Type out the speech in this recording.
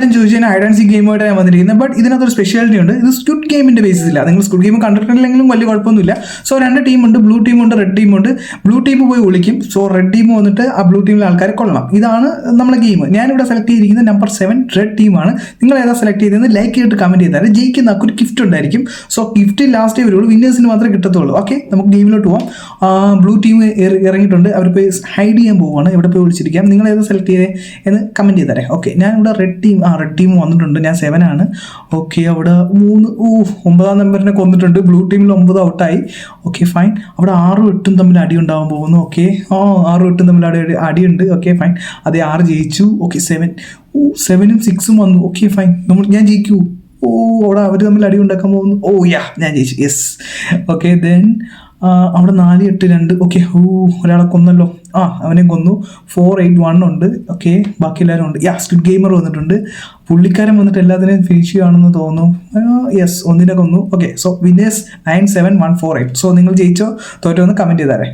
എല്ലാവരും ചോദിച്ചു കഴിഞ്ഞാൽ ഹൈഡ് ആൻഡ് സീക്ക് ഗെയിമായിട്ട് ഞാൻ വന്നിരിക്കുന്നത്. ബട്ട് ഇതിനകത്തൊരു സ്പെഷ്യാലിറ്റി ഉണ്ട്. ഇത് സ്ക്വിഡ് ഗെയിമിൻ്റെ ബേസിസില്ല. നിങ്ങൾ സ്ക്വിഡ് ഗെയിം കണ്ടിട്ടില്ലെങ്കിലും വലിയ കുഴപ്പമൊന്നുമില്ല. സോ 2 ടീമുണ്ട്, ബ്ലൂ ടീമുണ്ട്, റെഡ് ടീമുണ്ട്. ബ്ലൂ ടീം പോയി വിളിക്കും. സോ റെഡ് ടീം വന്നിട്ട് ആ ബ്ലൂ ടീമിലെ ആൾക്കാരെ കൊള്ളണം. ഇതാണ് നമ്മളെ ഗെയിം. ഞാനിവിടെ സെലക്ട് ചെയ്തിരിക്കുന്നത് നമ്പർ 7 റെഡ് ടീമാണ്. നിങ്ങൾ ഏതാ സെലക്ട് ചെയ്തതെന്ന് ലൈക്ക് ചെയ്തിട്ട് കമൻറ്റ് ചെയ്താൽ ജയിക്കുന്ന ഒരു ഗിഫ്റ്റ് ഉണ്ടായിരിക്കും. സോ ഗിഫ്റ്റ് ലാസ്റ്റേ വരുള്ളൂ, വിന്നേഴ്സിന് മാത്രമേ കിട്ടത്തുള്ളൂ. ഓക്കെ, നമുക്ക് ഗെയിമിലോട്ട് പോകാം. ബ്ലൂ ടീം ഇറങ്ങിയിട്ടുണ്ട്. അവർ പോയി ഹൈഡ് ചെയ്യാൻ പോവുകയാണ്. എവിടെ പോയി വിളിച്ചിരിക്കാം. നിങ്ങൾ ഏതാ സെലക്ട് ചെയ്തേ എന്ന് കമൻറ്റ് ചെയ്താലേ. ഓക്കെ, ഞാനിവിടെ റെഡ് ടീം വന്നിട്ടുണ്ട്. ഞാൻ 7 ആണ്. ഓക്കെ, അവിടെ 9 നമ്പറിനെ കൊന്നിട്ടുണ്ട്. ബ്ലൂ ടീമിൽ 9 ഔട്ടായി. Okay fine. അവിടെ 6ഉം 8ഉം തമ്മിൽ അടി ഉണ്ടാവാൻ പോകുന്നു. ഓക്കെ, 6ഉം 8ഉം തമ്മിൽ അടിയുണ്ട്. Okay fine. അതേ 6 ജയിച്ചു. ഓക്കെ 7ഉം 6ഉം വന്നു. Okay fine. ഞാൻ ജയിക്കൂ. അവിടെ അവർ തമ്മിൽ അടി ഉണ്ടാക്കാൻ പോകുന്നു. ഞാൻ ജയിച്ചു. യെസ്. ഓക്കെ ദെൻ അവിടെ 4, 8, 2. ഓക്കെ, ഒരാളെ കൊന്നല്ലോ. അവനെ കൊന്നു. 4, 8, 1 ഉണ്ട്. ഓക്കെ, ബാക്കി എല്ലാവരും ഉണ്ട്. സ്ക്വിഡ് ഗെയിമർ വന്നിട്ടുണ്ട്. പുള്ളിക്കാരൻ വന്നിട്ട് എല്ലാത്തിനെയും ഫിനിഷ് ചെയ്യുകയാണെന്ന് തോന്നുന്നു. യെസ്, ഒന്നിനെ കൊന്നു. Okay, so winners 9, 7, 1, 4, 8. സോ നിങ്ങൾ ജയിച്ചോ തോറ്റോ എന്ന് കമൻറ്റ് ചെയ്താലേ.